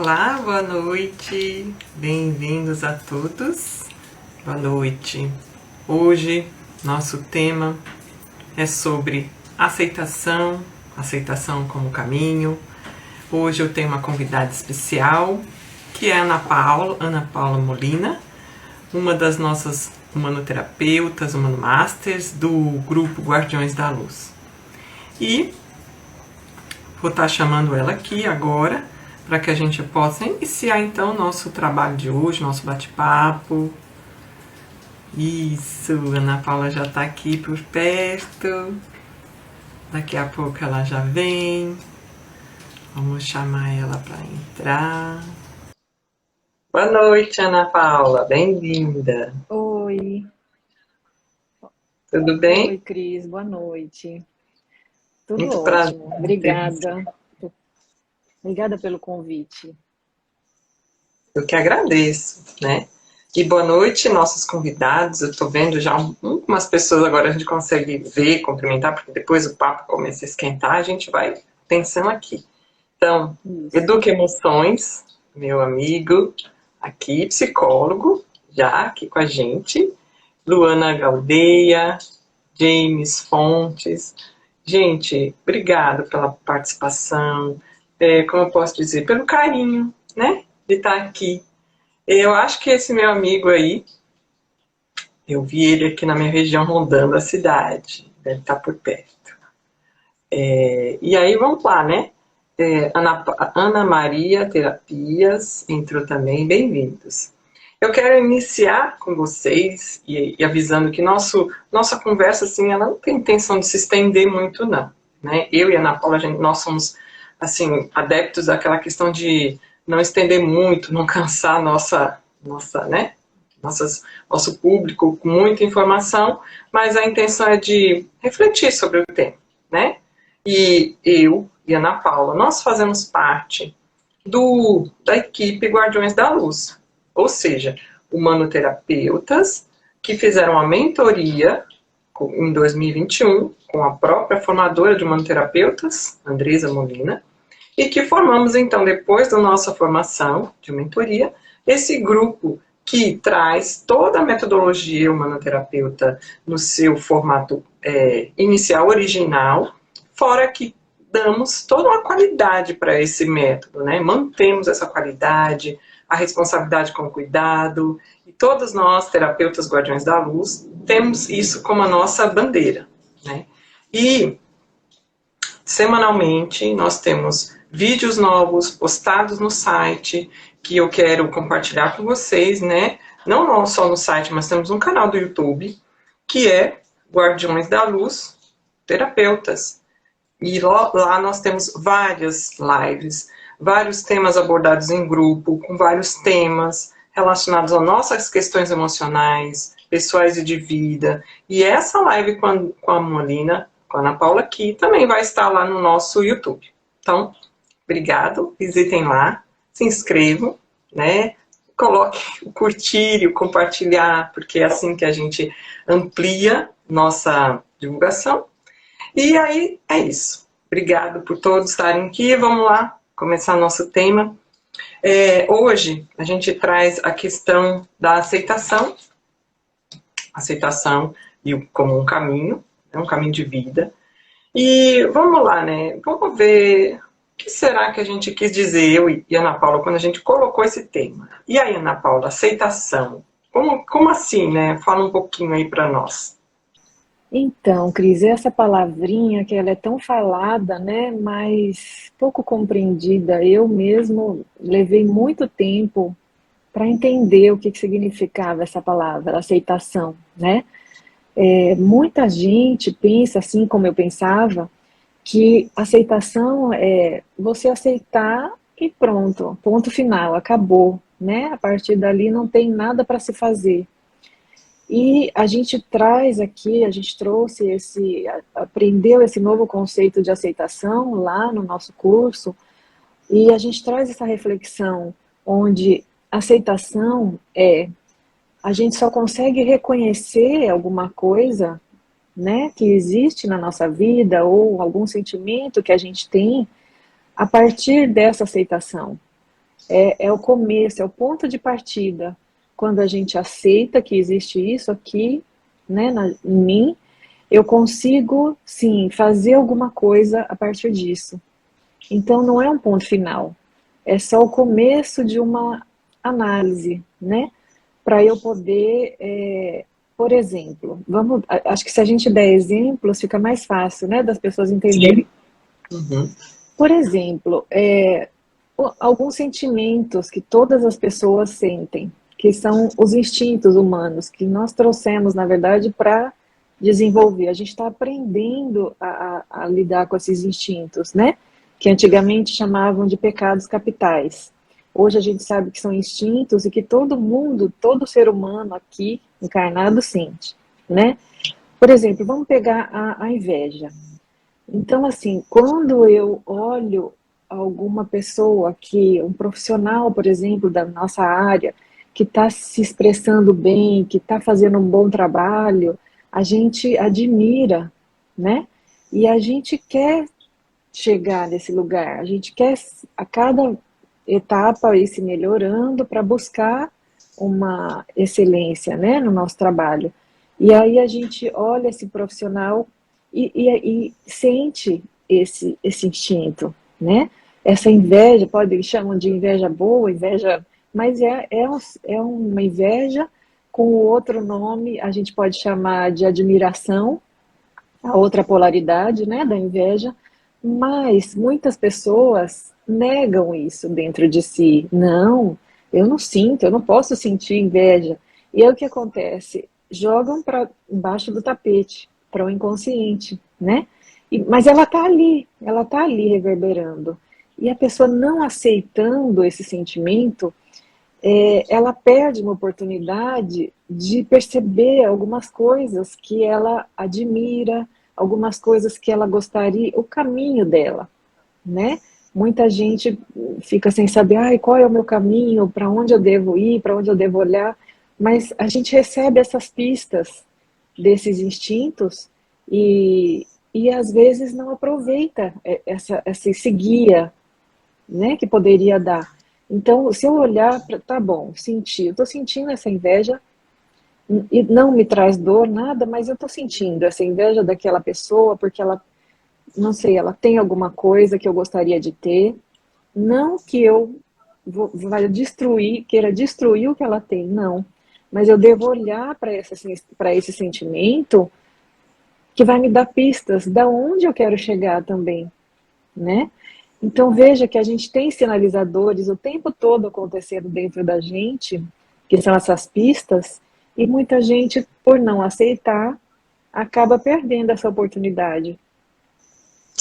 Olá, boa noite, bem-vindos a todos, boa noite. Hoje, nosso tema é sobre aceitação, aceitação como caminho. Hoje eu tenho uma convidada especial, que é a Ana Paula Molina, uma das nossas humanoterapeutas, humanomasters do grupo Guardiões da Luz. E vou estar chamando ela aqui agora, para que a gente possa iniciar então o nosso trabalho de hoje, nosso bate-papo. Isso, Ana Paula já está aqui por perto. Daqui a pouco ela já vem. Vamos chamar ela para entrar. Boa noite, Ana Paula, bem-vinda. Oi. Tudo bem? Oi, Cris, boa noite. Tudo Muito ótimo, prazer. obrigada. Obrigada pelo convite. Eu que agradeço, né? E boa noite, nossos convidados. Eu estou vendo já umas pessoas agora, a gente consegue ver, cumprimentar, porque depois o papo começa a esquentar, a gente vai pensando aqui. Então, Isso. Educa Emoções, meu amigo aqui, psicólogo, já aqui com a gente. Luana Galdeia, James Fontes. Gente, obrigado pela participação, como eu posso dizer, pelo carinho, né, de estar aqui. Eu acho que esse meu amigo aí, eu vi ele aqui na minha região rondando a cidade, deve estar por perto. E aí vamos lá, né? Ana Maria Terapias entrou também, bem-vindos. Eu quero iniciar com vocês e avisando que nossa conversa, assim, ela não tem intenção de se estender muito, não. Né? Eu e a Ana Paula, nós somos, assim, adeptos daquela questão de não estender muito, não cansar né? Nosso público com muita informação, mas a intenção é de refletir sobre o tema, né? E eu e a Ana Paula, nós fazemos parte da equipe Guardiões da Luz, ou seja, humanoterapeutas que fizeram uma mentoria em 2021 com a própria formadora de humanoterapeutas, Andresa Molina, e que formamos então, depois da nossa formação de mentoria, esse grupo que traz toda a metodologia humanoterapeuta no seu formato inicial, original, fora que damos toda uma qualidade para esse método, né? Mantemos essa qualidade, a responsabilidade com o cuidado, e todos nós, terapeutas guardiões da luz, temos isso como a nossa bandeira, né? E semanalmente nós temos vídeos novos postados no site que eu quero compartilhar com vocês, né? Não só no site, mas temos um canal do YouTube que é Guardiões da Luz Terapeutas. E lá nós temos várias lives, vários temas abordados em grupo, com vários temas relacionados a nossas questões emocionais, pessoais e de vida. E essa live com a Molina, com a Ana Paula aqui, também vai estar lá no nosso YouTube. Então, obrigado, visitem lá, se inscrevam, né? Coloque o curtir e o compartilhar, porque é assim que a gente amplia nossa divulgação. E aí, é isso. Obrigado por todos estarem aqui. Vamos lá, começar nosso tema. Hoje, a gente traz a questão da aceitação como um caminho, um caminho de vida. E vamos lá, né? Vamos ver o que será que a gente quis dizer, eu e a Ana Paula, quando a gente colocou esse tema. E aí, Ana Paula, aceitação. Como assim, né? Fala um pouquinho aí para nós. Então, Cris, essa palavrinha que ela é tão falada, né, mas pouco compreendida. Eu mesmo levei muito tempo para entender o que significava essa palavra, aceitação, né? Muita gente pensa assim como eu pensava, que aceitação é você aceitar e pronto, ponto final, acabou, né? A partir dali não tem nada para se fazer. E a gente traz aqui, a gente trouxe aprendeu esse novo conceito de aceitação lá no nosso curso, e a gente traz essa reflexão onde aceitação é a gente só consegue reconhecer alguma coisa, né, que existe na nossa vida ou algum sentimento que a gente tem a partir dessa aceitação. É o começo, é o ponto de partida. Quando a gente aceita que existe isso aqui, né, em mim, eu consigo, sim, fazer alguma coisa a partir disso. Então não é um ponto final, é só o começo de uma análise, né? Para eu poder, por exemplo, acho que se a gente der exemplos fica mais fácil, né, das pessoas Sim. entenderem. Uhum. Por exemplo, alguns sentimentos que todas as pessoas sentem, que são os instintos humanos, que nós trouxemos, na verdade, para desenvolver. A gente está aprendendo a lidar com esses instintos, né? Que antigamente chamavam de pecados capitais. Hoje a gente sabe que são instintos e que todo mundo, todo ser humano aqui encarnado sente, né? Por exemplo, vamos pegar a inveja. Então, assim, quando eu olho alguma pessoa que, um profissional, por exemplo, da nossa área, que está se expressando bem, que está fazendo um bom trabalho, a gente admira, né? E a gente quer chegar nesse lugar, a gente quer a cada etapa ir se melhorando para buscar uma excelência, né, no nosso trabalho. E aí a gente olha esse profissional e sente esse instinto, né? Essa inveja, eles chamam de inveja boa, inveja, mas é uma inveja com outro nome, a gente pode chamar de admiração, a outra polaridade, né, da inveja, mas muitas pessoas negam isso dentro de si. Não, eu não sinto, eu não posso sentir inveja. E é o que acontece? Jogam para embaixo do tapete, para o inconsciente, né? Mas ela tá ali reverberando. E a pessoa não aceitando esse sentimento, ela perde uma oportunidade de perceber algumas coisas que ela admira, algumas coisas que ela gostaria, o caminho dela, né? Muita gente fica sem saber, ai, qual é o meu caminho, para onde eu devo ir, para onde eu devo olhar, mas a gente recebe essas pistas desses instintos e às vezes não aproveita esse guia, né, que poderia dar. Então, se eu olhar para, tá bom, eu estou sentindo essa inveja e não me traz dor, nada, mas eu estou sentindo essa inveja daquela pessoa porque ela, não sei, ela tem alguma coisa que eu gostaria de ter, não que eu vai destruir, queira destruir o que ela tem, não. Mas eu devo olhar para esse sentimento que vai me dar pistas da onde eu quero chegar também, né? Então veja que a gente tem sinalizadores o tempo todo acontecendo dentro da gente, que são essas pistas, e muita gente, por não aceitar, acaba perdendo essa oportunidade.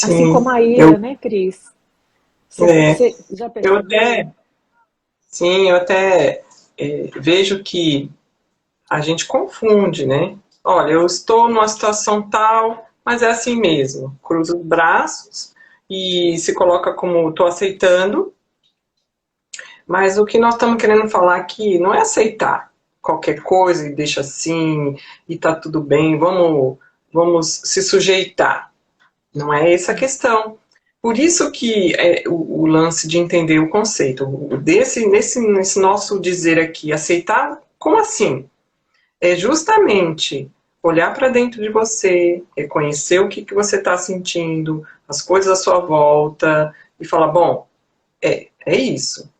Assim Sim, como a ira, eu, né, Cris? é, Você já eu percebeu? até, sim, eu até vejo que a gente confunde, né? Olha, eu estou numa situação tal, mas é assim mesmo. Cruza os braços e se coloca como estou aceitando, mas o que nós estamos querendo falar aqui não é aceitar qualquer coisa e deixa assim e tá tudo bem, vamos se sujeitar. Não é essa a questão. Por isso que o lance de entender o conceito, nesse nosso dizer aqui, aceitar, como assim? É justamente olhar para dentro de você, reconhecer o que você está sentindo, as coisas à sua volta, e falar, bom, é isso.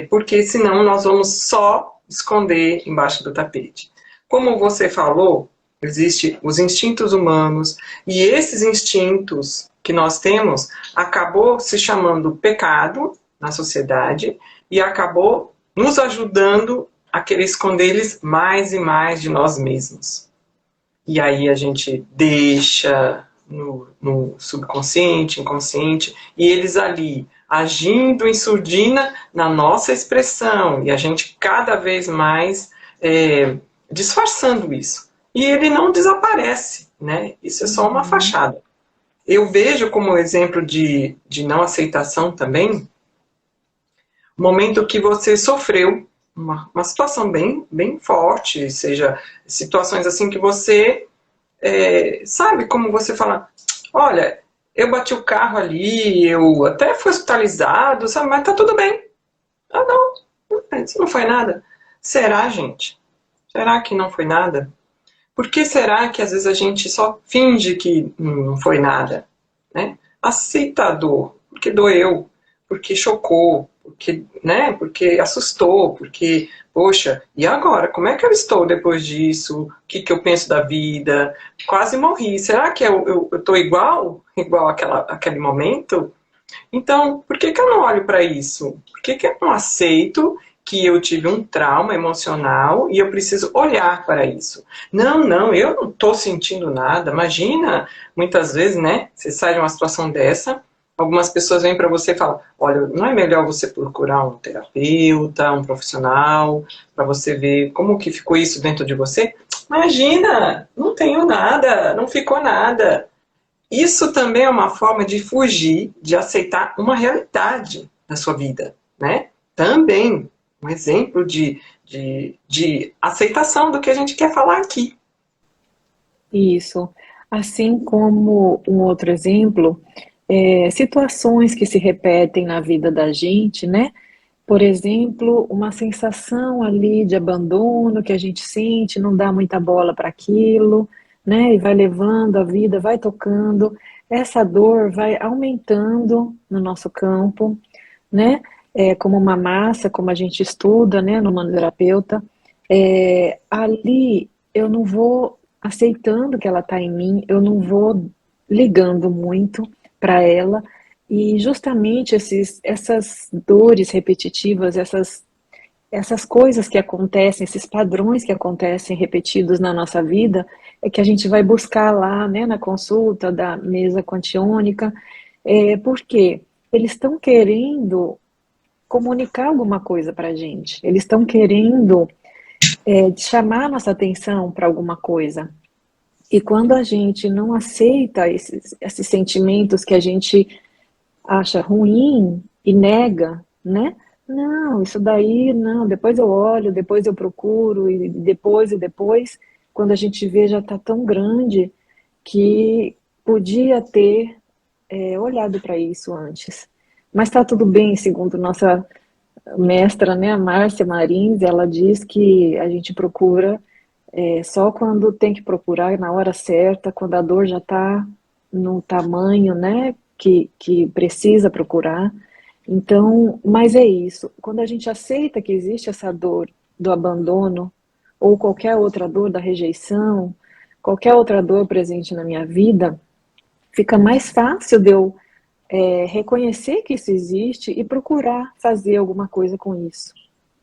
Porque senão nós vamos só esconder embaixo do tapete. Como você falou, existem os instintos humanos, e esses instintos que nós temos acabou se chamando pecado na sociedade e acabou nos ajudando a querer esconder eles mais e mais de nós mesmos. E aí a gente deixa no subconsciente, inconsciente, e eles ali agindo em surdina na nossa expressão, e a gente cada vez mais disfarçando isso. E ele não desaparece, né? Isso é só uma Uhum. fachada. Eu vejo como exemplo de não aceitação também o momento que você sofreu uma situação bem forte, seja situações assim que você sabe como você fala, olha, eu bati o carro ali, eu até fui hospitalizado, sabe, mas tá tudo bem. Isso não foi nada. Será, gente? Será que não foi nada? Por que será que às vezes a gente só finge que não foi nada? Né? Aceita a dor, porque doeu, porque chocou, porque, né? Porque assustou, porque, poxa, e agora? Como é que eu estou depois disso? O que, que eu penso da vida? Quase morri. Será que eu estou igual aquele momento? Então, por que, que eu não olho para isso? Por que, que eu não aceito que eu tive um trauma emocional e eu preciso olhar para isso? Não, eu não estou sentindo nada. Imagina, muitas vezes, né? Você sai de uma situação dessa, algumas pessoas vêm para você e falam: olha, não é melhor você procurar um terapeuta, um profissional, para você ver como que ficou isso dentro de você? Imagina, não tenho nada, não ficou nada. Isso também é uma forma de fugir, de aceitar uma realidade na sua vida, né? Também um exemplo de aceitação do que a gente quer falar aqui. Isso. Assim como um outro exemplo, situações que se repetem na vida da gente, né? Por exemplo, uma sensação ali de abandono que a gente sente, não dá muita bola para aquilo, né? E vai levando a vida, vai tocando. Essa dor vai aumentando no nosso campo, né? Como uma massa, como a gente estuda, né, no manoterapeuta. Ali eu não vou aceitando que ela está em mim, eu não vou ligando muito para ela, e justamente essas dores repetitivas, essas coisas que acontecem, esses padrões que acontecem repetidos na nossa vida, é que a gente vai buscar lá, né, na consulta da mesa quantiônica, porque eles estão querendo comunicar alguma coisa para a gente, eles estão querendo chamar nossa atenção para alguma coisa. E quando a gente não aceita esses sentimentos que a gente acha ruim e nega, né? Não, isso daí não, depois eu olho, depois eu procuro, e depois, quando a gente vê já está tão grande que podia ter olhado para isso antes. Mas está tudo bem, segundo nossa mestra, né, a Márcia Marins, ela diz que a gente procura só quando tem que procurar, na hora certa, quando a dor já está no tamanho, né, que precisa procurar. Então, mas é isso. Quando a gente aceita que existe essa dor do abandono, ou qualquer outra dor da rejeição, qualquer outra dor presente na minha vida, fica mais fácil de eu reconhecer que isso existe e procurar fazer alguma coisa com isso.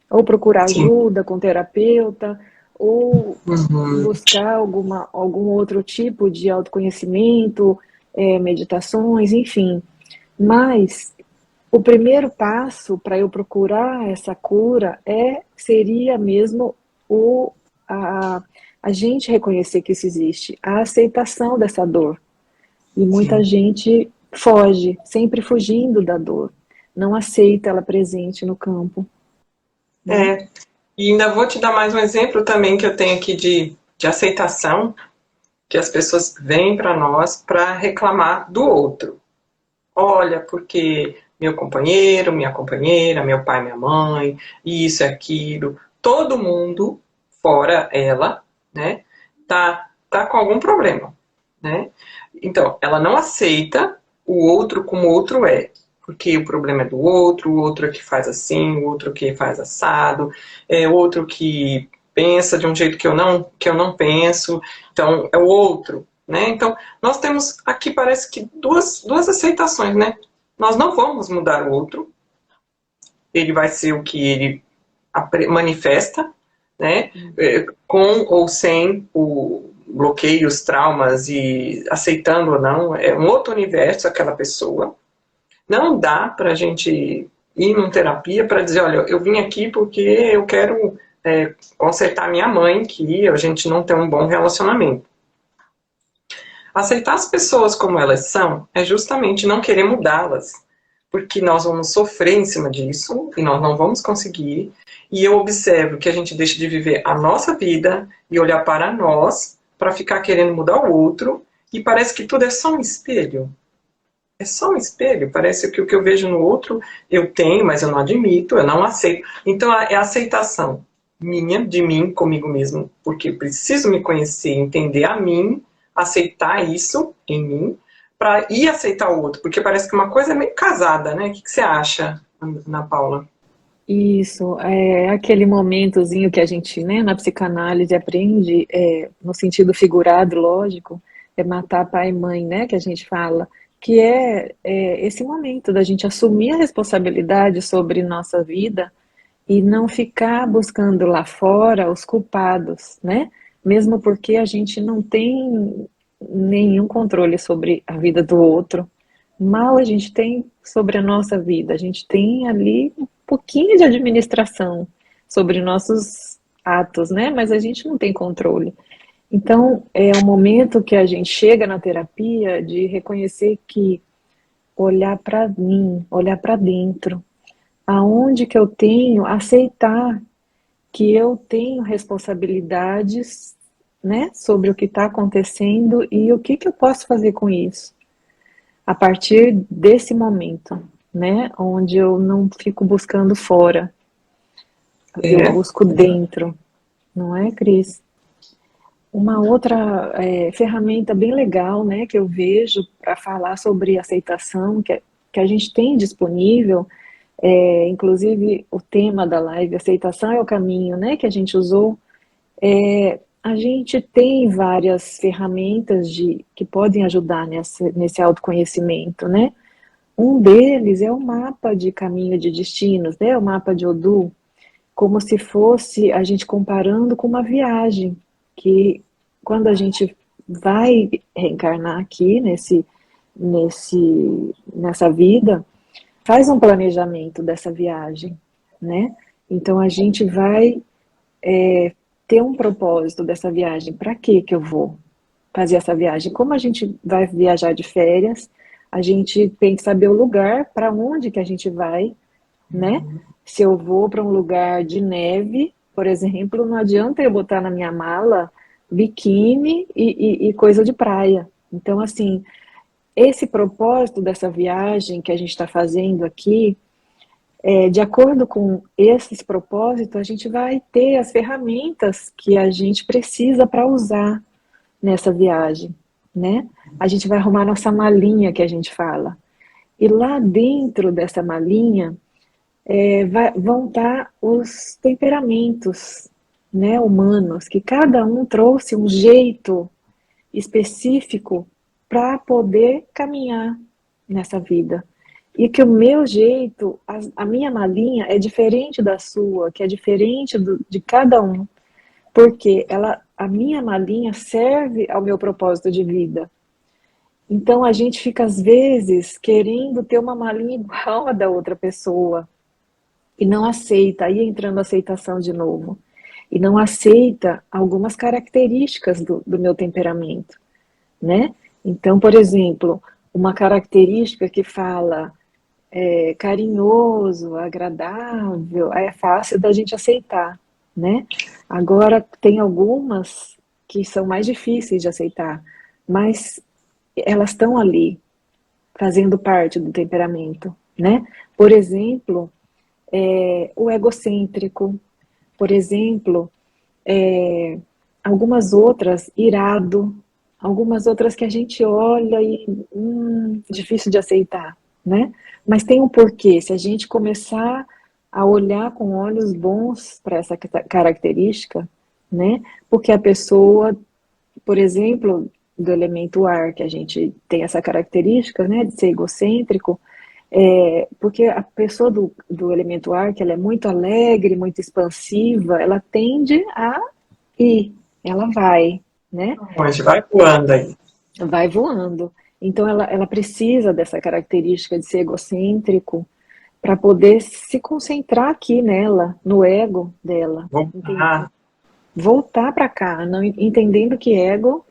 Ou procurar Sim. ajuda com terapeuta, ou Uhum. buscar algum outro tipo de autoconhecimento, meditações, enfim. Mas o primeiro passo para eu procurar essa cura seria mesmo a, a gente reconhecer que isso existe, a aceitação dessa dor. E muita Sim. gente foge, sempre fugindo da dor, não aceita ela presente no campo, né? É. E ainda vou te dar mais um exemplo também que eu tenho aqui de aceitação, que as pessoas vêm para nós para reclamar do outro. Olha, porque meu companheiro, minha companheira, meu pai, minha mãe, isso e aquilo, todo mundo, fora ela, né, tá com algum problema, né? Então, ela não aceita o outro como o outro é, porque o problema é do outro, o outro é que faz assim, o outro que faz assado, é o outro que pensa de um jeito que eu não penso, então é o outro, né? Então, nós temos aqui parece que duas aceitações, né? Nós não vamos mudar o outro, ele vai ser o que ele manifesta, né? Com ou sem o bloqueios, traumas e aceitando ou não, é um outro universo aquela pessoa. Não dá para a gente ir numa terapia para dizer, olha, eu vim aqui porque eu quero consertar minha mãe, que a gente não tem um bom relacionamento. Aceitar as pessoas como elas são é justamente não querer mudá-las, porque nós vamos sofrer em cima disso e nós não vamos conseguir. E eu observo que a gente deixa de viver a nossa vida e olhar para nós para ficar querendo mudar o outro, e parece que tudo é só um espelho. é só um espelho, parece que o que eu vejo no outro eu tenho, mas eu não admito, eu não aceito. Então é a aceitação minha, de mim, comigo mesmo, porque eu preciso me conhecer, entender a mim, aceitar isso em mim, para ir aceitar o outro, porque parece que uma coisa é meio casada, né? O que você acha, Ana Paula? Isso, é aquele momentozinho que a gente, né, na psicanálise aprende, no sentido figurado, lógico, é matar pai e mãe, né, que a gente fala, que é esse momento da gente assumir a responsabilidade sobre nossa vida e não ficar buscando lá fora os culpados, né, mesmo porque a gente não tem nenhum controle sobre a vida do outro, mal a gente tem sobre a nossa vida, a gente tem ali um pouquinho de administração sobre nossos atos, né? Mas a gente não tem controle. Então, é o momento que a gente chega na terapia de reconhecer que olhar para mim, olhar para dentro, aonde que eu tenho, aceitar que eu tenho responsabilidades, né, sobre o que está acontecendo e o que que eu posso fazer com isso a partir desse momento, né, onde eu não fico buscando fora, eu É, busco dentro, não é, Cris? Uma outra ferramenta bem legal, né, que eu vejo para falar sobre aceitação, que a gente tem disponível, inclusive o tema da live, aceitação é o caminho, né, que a gente usou, a gente tem várias ferramentas que podem ajudar nesse autoconhecimento, né? Um deles é o mapa de caminho de destinos, né? O mapa de Odu, como se fosse a gente comparando com uma viagem, que quando a gente vai reencarnar aqui nessa vida, faz um planejamento dessa viagem, né? Então a gente vai ter um propósito dessa viagem. Para que eu vou fazer essa viagem? Como a gente vai viajar de férias, a gente tem que saber o lugar para onde que a gente vai, né? Se eu vou para um lugar de neve, por exemplo, não adianta eu botar na minha mala biquíni e coisa de praia. Então, assim, esse propósito dessa viagem que a gente está fazendo aqui, de acordo com esses propósitos, a gente vai ter as ferramentas que a gente precisa para usar nessa viagem, né? A gente vai arrumar nossa malinha que a gente fala. E lá dentro dessa malinha vão estar os temperamentos, né, humanos, que cada um trouxe um jeito específico para poder caminhar nessa vida. E que o meu jeito, a minha malinha é diferente da sua, que é diferente de cada um, porque a minha malinha serve ao meu propósito de vida. Então a gente fica às vezes querendo ter uma malinha igual a da outra pessoa e não aceita, aí entrando a aceitação de novo, e não aceita algumas características do meu temperamento, né? Então, por exemplo, uma característica que fala carinhoso, agradável, é fácil da gente aceitar, né? Agora, tem algumas que são mais difíceis de aceitar, mas elas estão ali, fazendo parte do temperamento, né? Por exemplo, o egocêntrico, por exemplo, algumas outras, irado, algumas outras que a gente olha e difícil de aceitar, né? Mas tem um porquê. Se a gente começar a olhar com olhos bons para essa característica, né? Porque a pessoa, por exemplo, do elemento ar, que a gente tem essa característica, né, de ser egocêntrico, porque a pessoa do elemento ar, que ela é muito alegre, muito expansiva, ela tende a ir, ela vai, né? Hoje vai voando aí. Vai voando. Então ela precisa dessa característica de ser egocêntrico para poder se concentrar aqui nela, no ego dela, Voltar. voltar para cá, não, entendendo que ego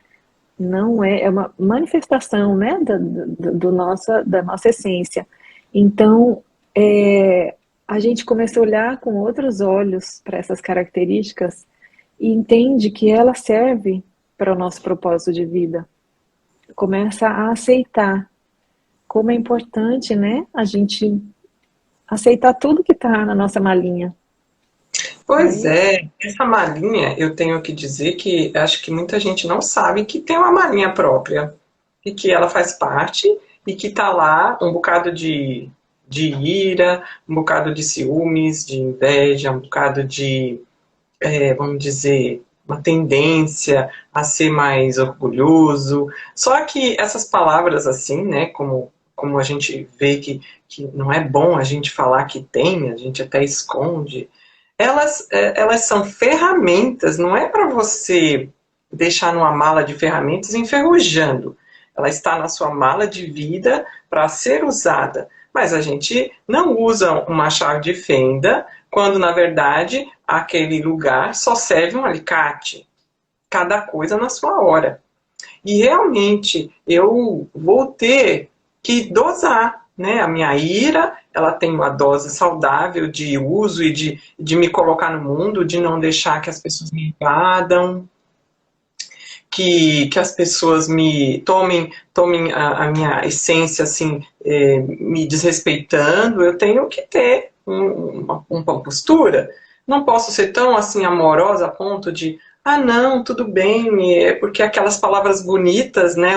não é uma manifestação, né, da nossa essência. Então, a gente começa a olhar com outros olhos para essas características e entende que ela serve para o nosso propósito de vida. Começa a aceitar, como é importante, né, a gente aceitar tudo que está na nossa malinha. Pois Né? é, essa malinha, eu tenho que dizer que acho que muita gente não sabe que tem uma malinha própria e que ela faz parte e que tá lá um bocado de ira, um bocado de ciúmes, de inveja, um bocado de, vamos dizer, uma tendência a ser mais orgulhoso. Só que essas palavras assim, né, como a gente vê que não é bom a gente falar que tem, a gente até esconde, elas são ferramentas, não é para você deixar numa mala de ferramentas enferrujando. Ela está na sua mala de vida para ser usada. Mas a gente não usa uma chave de fenda quando, na verdade, aquele lugar só serve um alicate. Cada coisa na sua hora. E realmente eu vou ter que dosar, né? A minha ira, ela tem uma dose saudável de uso e de me colocar no mundo, de não deixar que as pessoas me invadam, que as pessoas me tomem a minha essência assim, me desrespeitando. Eu tenho que ter uma postura. Não posso ser tão assim amorosa a ponto de não, tudo bem, é porque aquelas palavras bonitas, né,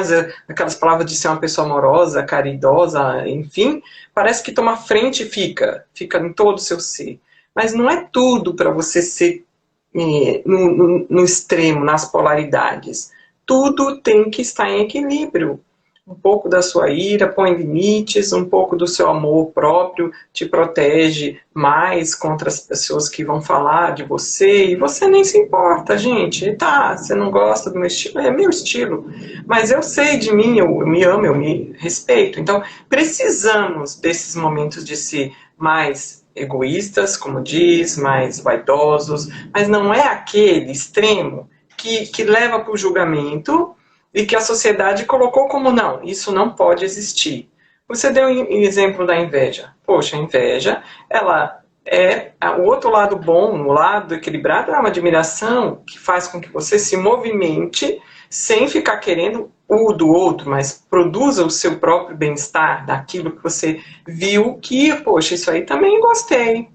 aquelas palavras de ser uma pessoa amorosa, caridosa, enfim, parece que toma frente e fica em todo o seu ser. Mas não é tudo para você ser no extremo, nas polaridades. Tudo tem que estar em equilíbrio. Um pouco da sua ira põe limites, um pouco do seu amor próprio te protege mais contra as pessoas que vão falar de você, e você nem se importa, gente. Tá, você não gosta do meu estilo, é meu estilo. Mas eu sei de mim, eu me amo, eu me respeito. Então, precisamos desses momentos de ser mais egoístas, como diz, mais vaidosos, mas não é aquele extremo que leva para o julgamento e que a sociedade colocou como não, isso não pode existir. Você deu um exemplo da inveja. Poxa, a inveja, ela é o outro lado bom, o lado equilibrado, é uma admiração que faz com que você se movimente sem ficar querendo o do outro, mas produza o seu próprio bem-estar daquilo que você viu que, poxa, isso aí também gostei.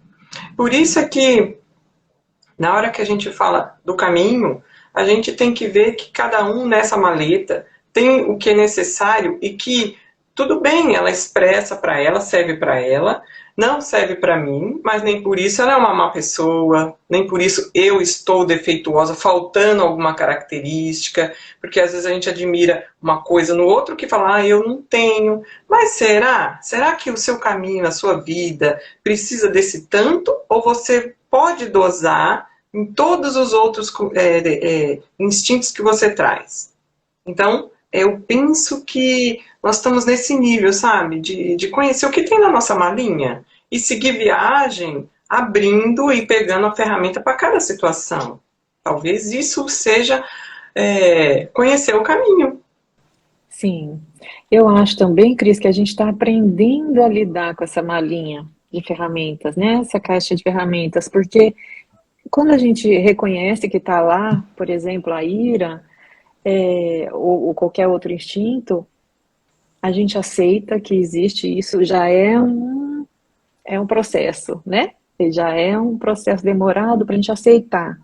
Por isso é que, na hora que a gente fala do caminho, a gente tem que ver que cada um nessa maleta tem o que é necessário e que tudo bem, ela expressa para ela, serve para ela, não serve para mim, mas nem por isso ela é uma má pessoa, nem por isso eu estou defeituosa, faltando alguma característica, porque às vezes a gente admira uma coisa no outro que fala, eu não tenho. Mas será? Será que o seu caminho, a sua vida, precisa desse tanto? Ou você pode dosar em todos os outros instintos que você traz? Então, eu penso que nós estamos nesse nível, sabe? De conhecer o que tem na nossa malinha e seguir viagem abrindo e pegando a ferramenta para cada situação. Talvez isso seja conhecer o caminho. Sim. Eu acho também, Cris, que a gente está aprendendo a lidar com essa malinha de ferramentas, né? Essa caixa de ferramentas, porque quando a gente reconhece que está lá, por exemplo, a ira, ou qualquer outro instinto, a gente aceita que existe isso, já é um processo, né? Já é um processo demorado para a gente aceitar.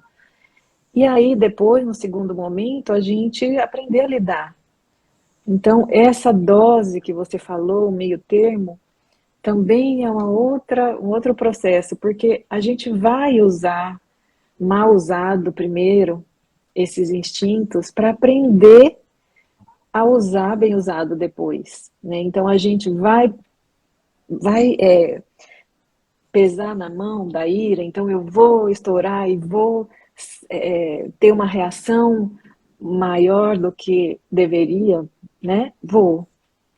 E aí, depois, no segundo momento, a gente aprender a lidar. Então, essa dose que você falou, o meio termo, também é um outro processo, porque a gente vai usar, mal usado primeiro, esses instintos, para aprender a usar bem usado depois, né? Então, a gente vai pesar na mão da ira, então eu vou estourar e vou ter uma reação maior do que deveria, né?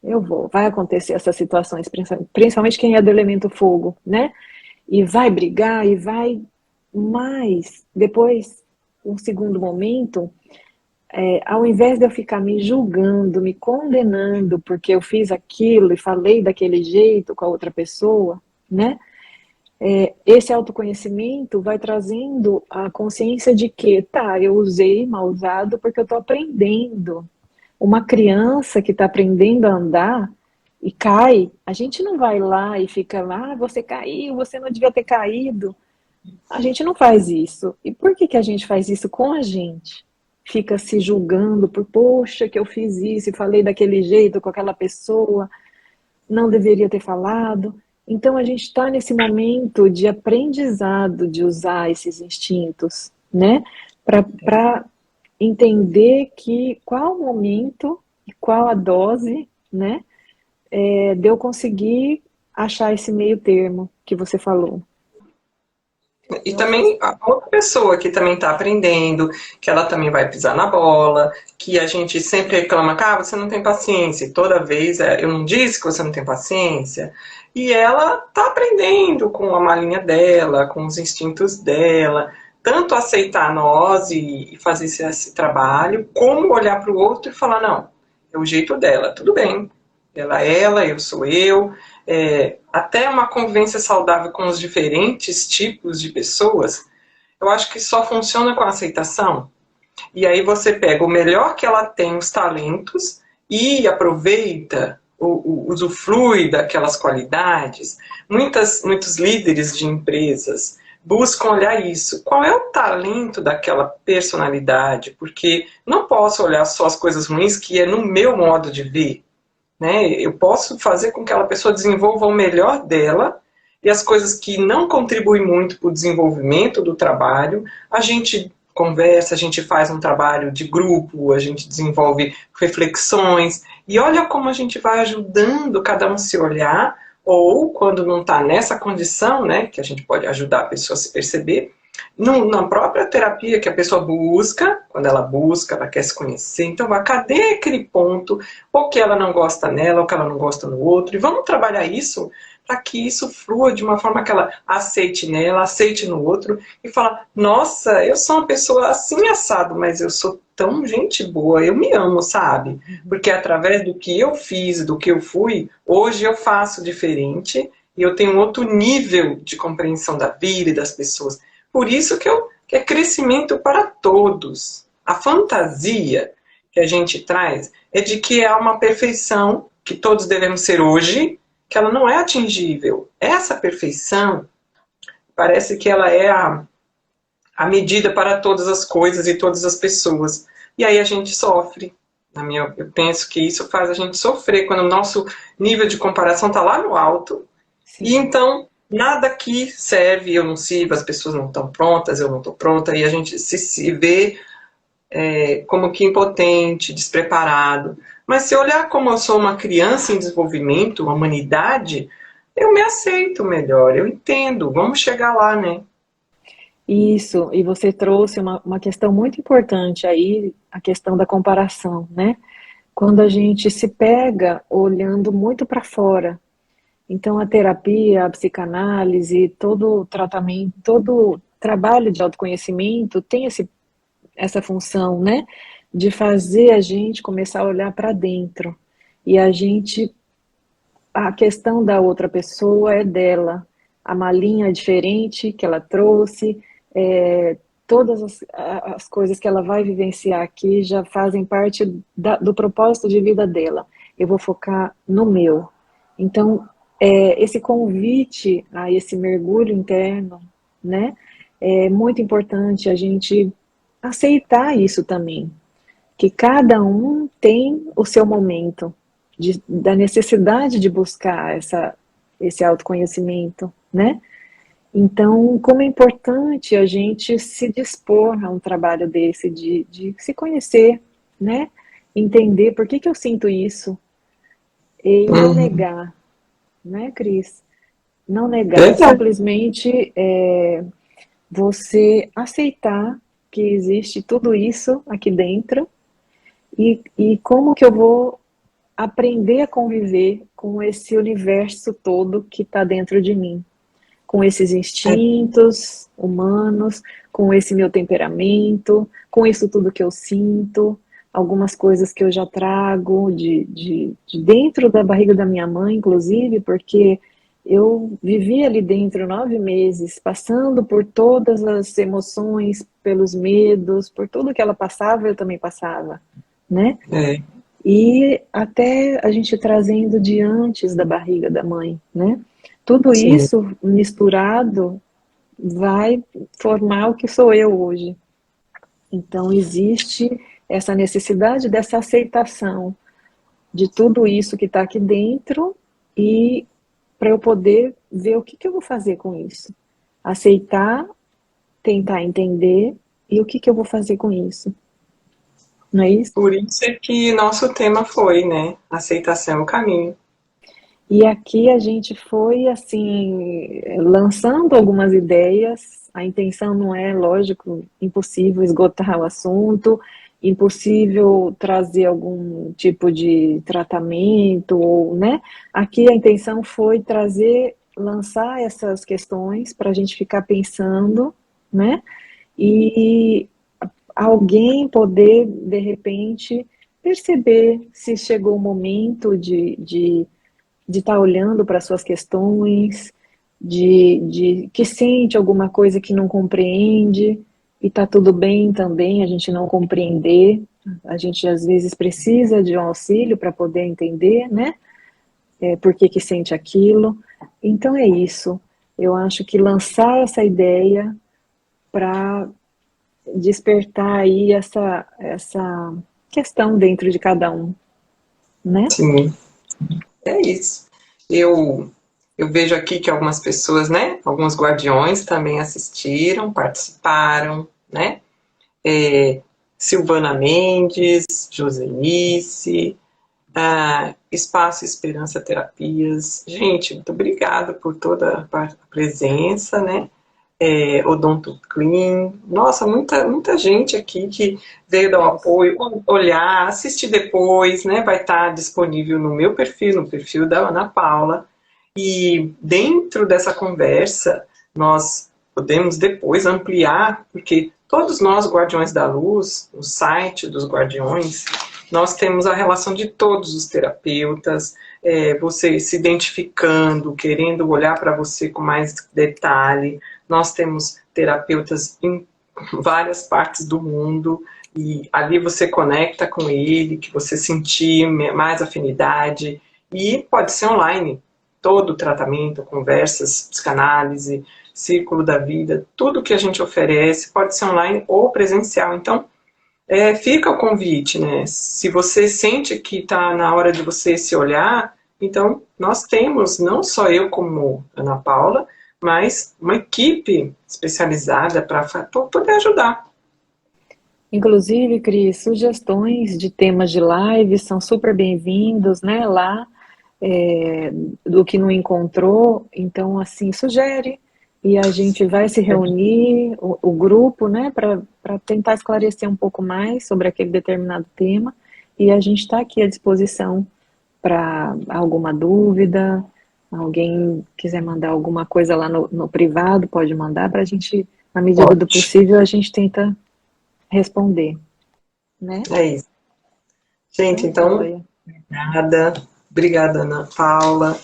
Eu vou. Vai acontecer essas situações, principalmente quem é do elemento fogo, né? E vai brigar e vai, mas depois, um segundo momento, ao invés de eu ficar me julgando, me condenando porque eu fiz aquilo e falei daquele jeito com a outra pessoa, né? Esse autoconhecimento vai trazendo a consciência de que, tá, eu usei mal usado porque eu estou aprendendo. Uma criança que está aprendendo a andar, e cai, a gente não vai lá e fica lá, ah, você caiu, você não devia ter caído. A gente não faz isso. E por que que a gente faz isso com a gente? Fica se julgando por, poxa, que eu fiz isso e falei daquele jeito com aquela pessoa, não deveria ter falado. Então a gente está nesse momento de aprendizado de usar esses instintos, né? Para entender que qual o momento e qual a dose, né? De eu conseguir achar esse meio termo que você falou. E Não sei se... também a outra pessoa que também está aprendendo, que ela também vai pisar na bola, que a gente sempre reclama, ah, você não tem paciência, e toda vez eu não disse que você não tem paciência, e ela está aprendendo com a malinha dela, com os instintos dela, tanto aceitar nós e fazer esse trabalho, como olhar para o outro e falar, não, é o jeito dela, tudo bem, ela, eu sou eu, até uma convivência saudável com os diferentes tipos de pessoas, eu acho que só funciona com a aceitação. E aí você pega o melhor que ela tem, os talentos, e aproveita, usufrui daquelas qualidades. Muitos líderes de empresas buscam olhar isso. Qual é o talento daquela personalidade? Porque não posso olhar só as coisas ruins, que é no meu modo de ver. Né? Eu posso fazer com que aquela pessoa desenvolva o melhor dela e as coisas que não contribuem muito para o desenvolvimento do trabalho, a gente conversa, a gente faz um trabalho de grupo, a gente desenvolve reflexões e olha como a gente vai ajudando cada um a se olhar ou quando não está nessa condição, né, que a gente pode ajudar a pessoa a se perceber, na própria terapia que a pessoa busca, quando ela busca, ela quer se conhecer, então cadê aquele ponto, ou que ela não gosta nela, ou que ela não gosta no outro, e vamos trabalhar isso para que isso flua de uma forma que ela aceite nela, aceite no outro, e fala, nossa, eu sou uma pessoa assim assado, mas eu sou tão gente boa, eu me amo, sabe? Porque através do que eu fiz, do que eu fui, hoje eu faço diferente, e eu tenho outro nível de compreensão da vida e das pessoas. Por isso que é crescimento para todos. A fantasia que a gente traz é de que há uma perfeição que todos devemos ser hoje, que ela não é atingível. Essa perfeição parece que ela é a medida para todas as coisas e todas as pessoas. E aí a gente sofre. Eu penso que isso faz a gente sofrer quando o nosso nível de comparação está lá no alto. E Sim. então nada aqui serve, eu não sirvo, as pessoas não estão prontas, eu não estou pronta, e a gente se vê como que impotente, despreparado. Mas se olhar como eu sou uma criança em desenvolvimento, uma humanidade, eu me aceito melhor, eu entendo, vamos chegar lá, né? Isso, e você trouxe uma questão muito importante aí, a questão da comparação, né? Quando a gente se pega olhando muito para fora. Então, a terapia, a psicanálise, todo o tratamento, todo o trabalho de autoconhecimento tem essa função, né? De fazer a gente começar a olhar para dentro. E a questão da outra pessoa é dela. A malinha é diferente que ela trouxe, todas as coisas que ela vai vivenciar aqui já fazem parte do propósito de vida dela. Eu vou focar no meu. Então, esse convite a esse mergulho interno, né? É muito importante a gente aceitar isso também, que cada um tem o seu momento da necessidade de buscar esse autoconhecimento, né? Então, como é importante a gente se dispor a um trabalho desse, de se conhecer, né? Entender por que eu sinto isso e não Uhum. negar, né, Cris? Não negar, Verdade. simplesmente você aceitar que existe tudo isso aqui dentro e como que eu vou aprender a conviver com esse universo todo que está dentro de mim, com esses instintos humanos, com esse meu temperamento, com isso tudo que eu sinto, algumas coisas que eu já trago de dentro da barriga da minha mãe, inclusive, porque eu vivi ali dentro 9 meses, passando por todas as emoções, pelos medos, por tudo que ela passava, eu também passava, né? É. e até a gente trazendo de antes da barriga da mãe, né? Tudo Sim, isso misturado vai formar o que sou eu hoje. Então, existe essa necessidade dessa aceitação de tudo isso que está aqui dentro e para eu poder ver o que, que eu vou fazer com isso. Aceitar, tentar entender e o que, que eu vou fazer com isso. Não é isso? por isso é que nosso tema foi, né? Aceitação é o caminho. E aqui a gente foi, assim, lançando algumas ideias. A intenção não é, lógico, impossível esgotar o assunto, impossível trazer algum tipo de tratamento, ou, né? Aqui a intenção foi trazer, lançar essas questões para a gente ficar pensando, né? E alguém poder, de repente, perceber se chegou o momento de estar olhando para suas questões, de que sente alguma coisa que não compreende, e está tudo bem também a gente não compreender, a gente às vezes precisa de um auxílio para poder entender, né? Por que que sente aquilo. Então é isso. Eu acho que lançar essa ideia para despertar aí essa questão dentro de cada um, né? Sim, é isso. Eu, eu vejo aqui que algumas pessoas, né? Alguns guardiões também assistiram, participaram, né? É, Silvana Mendes, Josenice, Espaço Esperança Terapias. Gente, muito obrigada por toda a presença, né? Odonto Clean. Nossa, muita gente aqui que veio dar o apoio, olhar, assistir depois, né? Vai estar disponível no meu perfil, no perfil da Ana Paula. E dentro dessa conversa, nós podemos depois ampliar, porque todos nós, Guardiões da Luz, no site dos Guardiões, nós temos a relação de todos os terapeutas, você se identificando, querendo olhar para você com mais detalhe. Nós temos terapeutas em várias partes do mundo e ali você conecta com ele, que você sentir mais afinidade, e pode ser online. Todo o tratamento, conversas, psicanálise, círculo da vida, tudo que a gente oferece pode ser online ou presencial. Então, fica o convite, né? Se você sente que está na hora de você se olhar, então nós temos, não só eu como Ana Paula, mas uma equipe especializada para poder ajudar. Inclusive, Cris, sugestões de temas de live são super bem-vindos, né? Lá, é, do que não encontrou, então, assim, sugere e a gente vai se reunir, o grupo, né, para tentar esclarecer um pouco mais sobre aquele determinado tema e a gente está aqui à disposição para alguma dúvida, alguém quiser mandar alguma coisa lá no privado, pode mandar para a gente, na medida do Pode. possível, a gente tenta responder, né? É isso. Gente, Então, então, joia. nada. Obrigada, Ana Paula.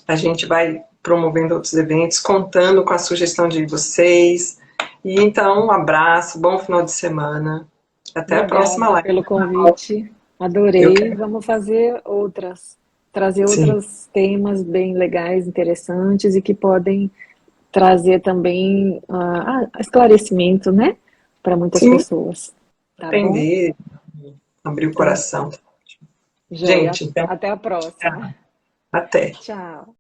A gente vai promovendo outros eventos, contando com a sugestão de vocês. E então, um abraço, bom final de semana. Até a próxima Obrigada live. pelo convite. Eu Adorei. quero. Vamos fazer outras, trazer Sim, outros temas bem legais, interessantes e que podem trazer também esclarecimento, né, para muitas sim, pessoas. Tá bom? entender, abrir o Então, coração. joia. Gente, então, Até a próxima. até. Tchau.